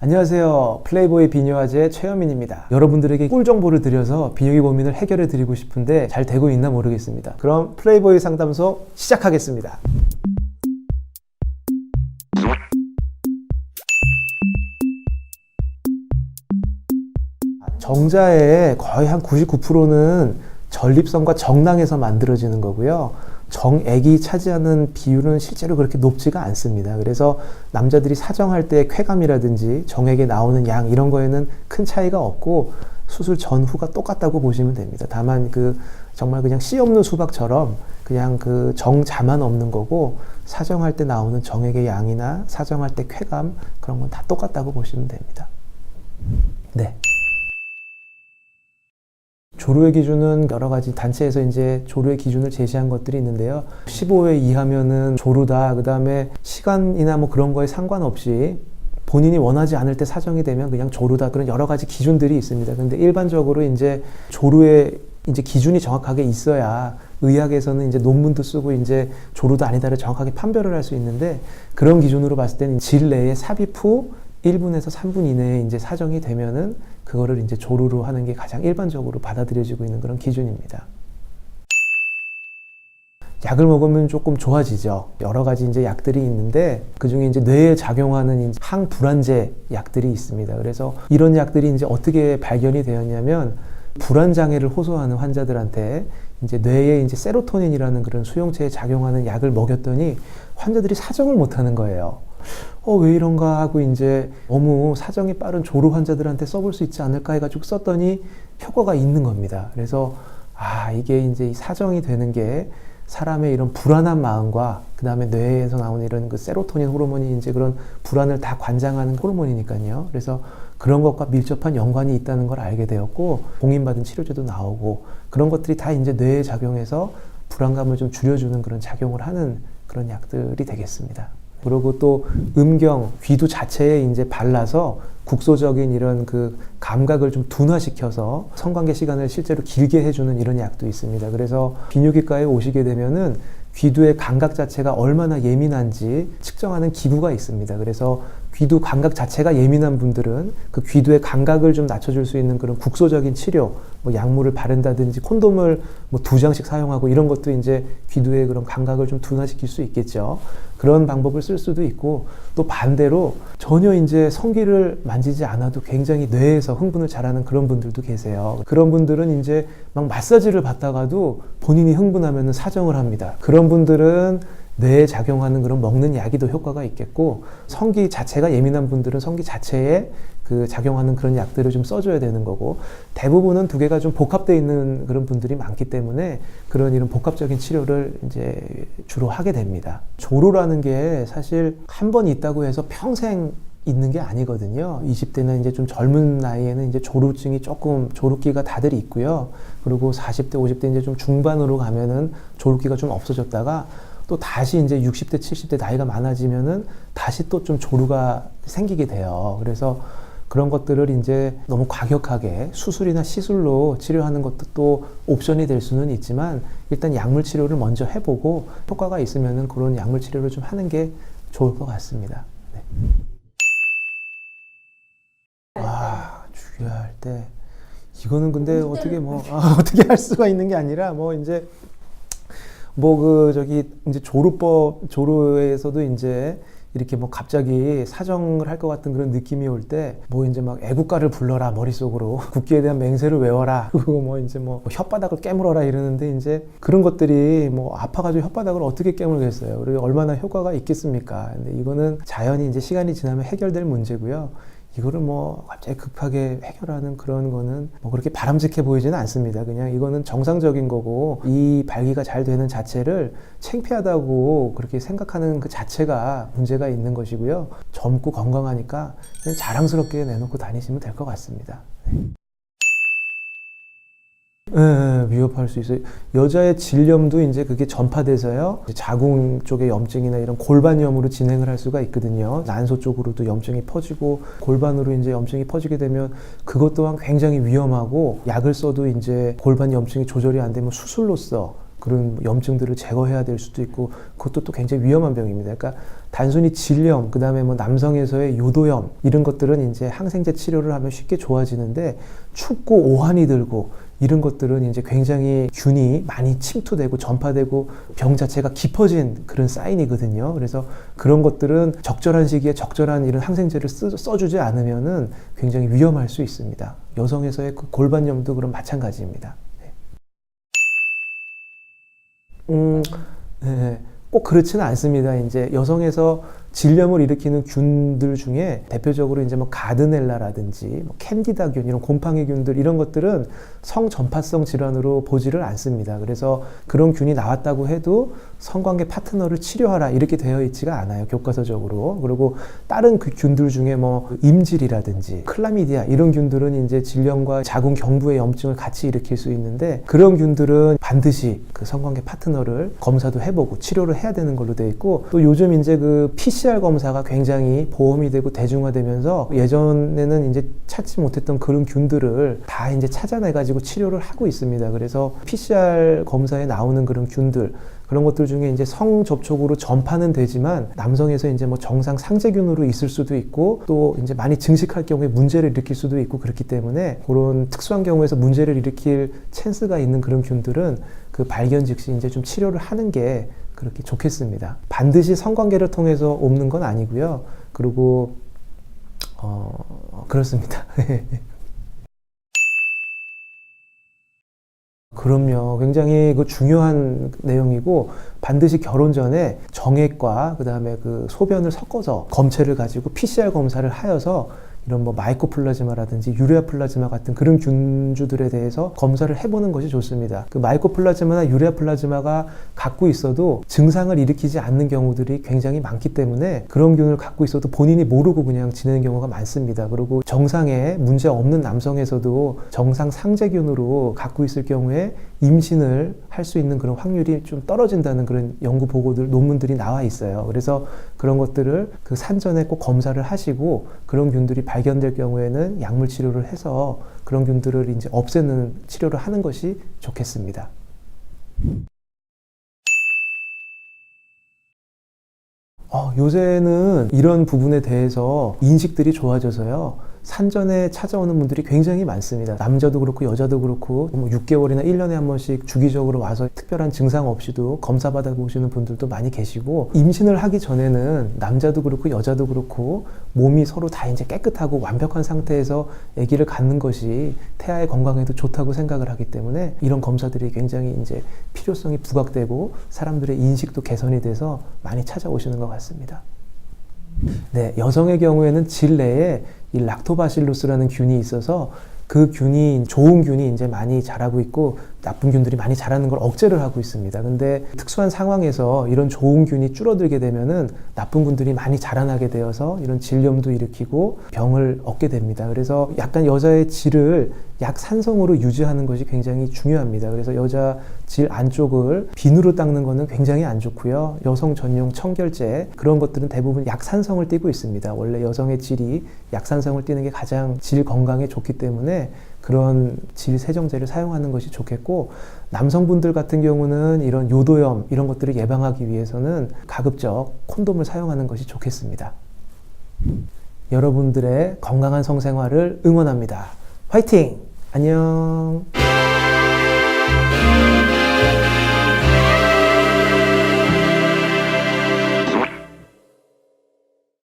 안녕하세요. 플레이보이 비뇨화제 최현민입니다. 여러분들에게 꿀 정보를 드려서 비뇨기 고민을 해결해 드리고 싶은데 잘 되고 있나 모르겠습니다. 그럼 플레이보이 상담소 시작하겠습니다. 정자의 거의 한 99%는 전립선과 정낭에서 만들어지는 거고요. 정액이 차지하는 비율은 실제로 그렇게 높지가 않습니다. 그래서 남자들이 사정할 때 쾌감이라든지 정액에 나오는 양 이런 거에는 큰 차이가 없고 수술 전후가 똑같다고 보시면 됩니다. 다만 정말 그냥 씨 없는 수박처럼 그냥 정자만 없는 거고 사정할 때 나오는 정액의 양이나 사정할 때 쾌감 그런 건 다 똑같다고 보시면 됩니다. 네. 조루의 기준은 여러 가지 단체에서 이제 조루의 기준을 제시한 것들이 있는데요. 15회 이하면은 조루다. 그 다음에 시간이나 뭐 그런 거에 상관없이 본인이 원하지 않을 때 사정이 되면 그냥 조루다. 그런 여러 가지 기준들이 있습니다. 근데 일반적으로 이제 조루의 이제 기준이 정확하게 있어야 의학에서는 이제 논문도 쓰고 이제 조루다 아니다를 정확하게 판별을 할 수 있는데 그런 기준으로 봤을 때는 질 내에 삽입 후 1분에서 3분 이내에 이제 사정이 되면은 그거를 이제 조루로 하는 게 가장 일반적으로 받아들여지고 있는 그런 기준입니다. 약을 먹으면 조금 좋아지죠. 여러 가지 이제 약들이 있는데 그중에 이제 뇌에 작용하는 이제 항불안제 약들이 있습니다. 그래서 이런 약들이 이제 어떻게 발견이 되었냐면 불안 장애를 호소하는 환자들한테 이제 뇌에 이제 세로토닌이라는 그런 수용체에 작용하는 약을 먹였더니 환자들이 사정을 못 하는 거예요. 왜 이런가 하고 이제 너무 사정이 빠른 조루 환자들한테 써볼 수 있지 않을까 해가지고 썼더니 효과가 있는 겁니다. 그래서 이게 이제 사정이 되는 게 사람의 이런 불안한 마음과 그 다음에 뇌에서 나오는 이런 세로토닌 호르몬이 이제 그런 불안을 다 관장하는 호르몬이니까요. 그래서 그런 것과 밀접한 연관이 있다는 걸 알게 되었고 공인받은 치료제도 나오고 그런 것들이 다 이제 뇌에 작용해서 불안감을 좀 줄여주는 그런 작용을 하는 그런 약들이 되겠습니다. 그리고 또 음경, 귀두 자체에 이제 발라서 국소적인 이런 감각을 좀 둔화시켜서 성관계 시간을 실제로 길게 해주는 이런 약도 있습니다. 그래서 비뇨기과에 오시게 되면은 귀두의 감각 자체가 얼마나 예민한지 측정하는 기구가 있습니다. 그래서 귀두 감각 자체가 예민한 분들은 그 귀두의 감각을 좀 낮춰줄 수 있는 그런 국소적인 치료, 뭐 약물을 바른다든지 콘돔을 뭐 2장씩 사용하고 이런 것도 이제 귀두의 그런 감각을 좀 둔화시킬 수 있겠죠. 그런 방법을 쓸 수도 있고 또 반대로 전혀 이제 성기를 만지지 않아도 굉장히 뇌에서 흥분을 잘하는 그런 분들도 계세요. 그런 분들은 이제 막 마사지를 받다가도 본인이 흥분하면 사정을 합니다. 그런 분들은 뇌에 작용하는 그런 먹는 약이 더 효과가 있겠고 성기 자체가 예민한 분들은 성기 자체에 작용하는 그런 약들을 좀 써줘야 되는 거고 대부분은 두 개가 좀 복합되어 있는 그런 분들이 많기 때문에 그런 이런 복합적인 치료를 이제 주로 하게 됩니다. 조루라는 게 사실 한 번 있다고 해서 평생 있는 게 아니거든요. 20대는 이제 좀 젊은 나이에는 이제 조루증이 조루기가 다들 있고요. 그리고 40대, 50대 이제 좀 중반으로 가면은 조루기가 좀 없어졌다가 또 다시 이제 60대, 70대 나이가 많아지면은 다시 또 좀 조루가 생기게 돼요. 그래서 그런 것들을 이제 너무 과격하게 수술이나 시술로 치료하는 것도 또 옵션이 될 수는 있지만 일단 약물 치료를 먼저 해보고 효과가 있으면은 그런 약물 치료를 좀 하는 게 좋을 것 같습니다. 네. 주의할 때 이거는 근데 어떻게 어떻게 할 수가 있는 게 아니라 이제 이제 조루에서도 이제 이렇게 갑자기 사정을 할 것 같은 그런 느낌이 올 때 이제 막 애국가를 불러라 머릿속으로 국기에 대한 맹세를 외워라 그리고 이제 혓바닥을 깨물어라 이러는데 이제 그런 것들이 아파가지고 혓바닥을 어떻게 깨물겠어요. 그리고 얼마나 효과가 있겠습니까. 근데 이거는 자연히 이제 시간이 지나면 해결될 문제고요. 이거를 갑자기 급하게 해결하는 그런 거는 그렇게 바람직해 보이지는 않습니다. 그냥 이거는 정상적인 거고 이 발기가 잘 되는 자체를 창피하다고 그렇게 생각하는 그 자체가 문제가 있는 것이고요. 젊고 건강하니까 그냥 자랑스럽게 내놓고 다니시면 될 것 같습니다. 네, 위협할 수 있어요. 여자의 질염도 이제 그게 전파돼서요. 자궁 쪽의 염증이나 이런 골반염으로 진행을 할 수가 있거든요. 난소 쪽으로도 염증이 퍼지고 골반으로 이제 염증이 퍼지게 되면 그것 또한 굉장히 위험하고 약을 써도 이제 골반 염증이 조절이 안 되면 수술로써 그런 염증들을 제거해야 될 수도 있고 그것도 또 굉장히 위험한 병입니다. 그러니까 단순히 질염, 그 다음에 뭐 남성에서의 요도염 이런 것들은 이제 항생제 치료를 하면 쉽게 좋아지는데 춥고 오한이 들고 이런 것들은 이제 굉장히 균이 많이 침투되고 전파되고 병 자체가 깊어진 그런 사인이거든요. 그래서 그런 것들은 적절한 시기에 적절한 이런 항생제를 써주지 않으면은 굉장히 위험할 수 있습니다. 여성에서의 그 골반염도 그런 마찬가지입니다. 네. 꼭 그렇지는 않습니다. 이제 여성에서 질염을 일으키는 균들 중에 대표적으로 이제 뭐 가드넬라라든지 뭐 캔디다균 이런 곰팡이균들 이런 것들은 성전파성 질환으로 보지를 않습니다. 그래서 그런 균이 나왔다고 해도 성관계 파트너를 치료하라 이렇게 되어 있지가 않아요. 교과서적으로. 그리고 다른 그 균들 중에 뭐 임질이라든지 클라미디아 이런 균들은 이제 질염과 자궁 경부의 염증을 같이 일으킬 수 있는데 그런 균들은 반드시 그 성관계 파트너를 검사도 해보고 치료를 해야 되는 걸로 되어 있고 또 요즘 이제 그 PCR 검사가 굉장히 보험이 되고 대중화되면서 예전에는 이제 찾지 못했던 그런 균들을 다 이제 찾아내가지고 치료를 하고 있습니다. 그래서 PCR 검사에 나오는 그런 균들 그런 것들 중에 이제 성접촉으로 전파는 되지만 남성에서 이제 뭐 정상 상재균으로 있을 수도 있고 또 이제 많이 증식할 경우에 문제를 일으킬 수도 있고 그렇기 때문에 그런 특수한 경우에서 문제를 일으킬 찬스가 있는 그런 균들은 그 발견 즉시 이제 좀 치료를 하는 게 그렇게 좋겠습니다. 반드시 성관계를 통해서 옮는 건 아니고요. 그리고 그렇습니다. 그럼요. 굉장히 그 중요한 내용이고 반드시 결혼 전에 정액과 그다음에 그 소변을 섞어서 검체를 가지고 PCR 검사를 하여서 이런 뭐 마이코플라즈마라든지 유레아 플라즈마 같은 그런 균주들에 대해서 검사를 해보는 것이 좋습니다. 그 마이코플라즈마나 유레아 플라즈마가 갖고 있어도 증상을 일으키지 않는 경우들이 굉장히 많기 때문에 그런 균을 갖고 있어도 본인이 모르고 그냥 지내는 경우가 많습니다. 그리고 정상에 문제 없는 남성에서도 정상 상재균으로 갖고 있을 경우에 임신을 할 수 있는 그런 확률이 좀 떨어진다는 그런 연구 보고들, 논문들이 나와 있어요. 그래서 그런 것들을 그 산전에 꼭 검사를 하시고 그런 균들이 발견될 경우에는 약물 치료를 해서 그런 균들을 이제 없애는 치료를 하는 것이 좋겠습니다. 요새는 이런 부분에 대해서 인식들이 좋아져서요. 산전에 찾아오는 분들이 굉장히 많습니다. 남자도 그렇고 여자도 그렇고 뭐 6개월이나 1년에 한 번씩 주기적으로 와서 특별한 증상 없이도 검사 받아보시는 분들도 많이 계시고 임신을 하기 전에는 남자도 그렇고 여자도 그렇고 몸이 서로 다 이제 깨끗하고 완벽한 상태에서 아기를 갖는 것이 태아의 건강에도 좋다고 생각을 하기 때문에 이런 검사들이 굉장히 이제 필요성이 부각되고 사람들의 인식도 개선이 돼서 많이 찾아오시는 것 같습니다. 네, 여성의 경우에는 질 내에 이 락토바실루스라는 균이 있어서 그 균이 좋은 균이 이제 많이 자라고 있고 나쁜 균들이 많이 자라는 걸 억제를 하고 있습니다. 근데 특수한 상황에서 이런 좋은 균이 줄어들게 되면은 나쁜 균들이 많이 자라나게 되어서 이런 질염도 일으키고 병을 얻게 됩니다. 그래서 약간 여자의 질을 약산성으로 유지하는 것이 굉장히 중요합니다. 그래서 여자 질 안쪽을 비누로 닦는 거는 굉장히 안 좋고요. 여성 전용 청결제 그런 것들은 대부분 약산성을 띠고 있습니다. 원래 여성의 질이 약산성을 띠는 게 가장 질 건강에 좋기 때문에 그런 질 세정제를 사용하는 것이 좋겠고 남성분들 같은 경우는 이런 요도염 이런 것들을 예방하기 위해서는 가급적 콘돔을 사용하는 것이 좋겠습니다. 여러분들의 건강한 성생활을 응원합니다. 화이팅! 안녕!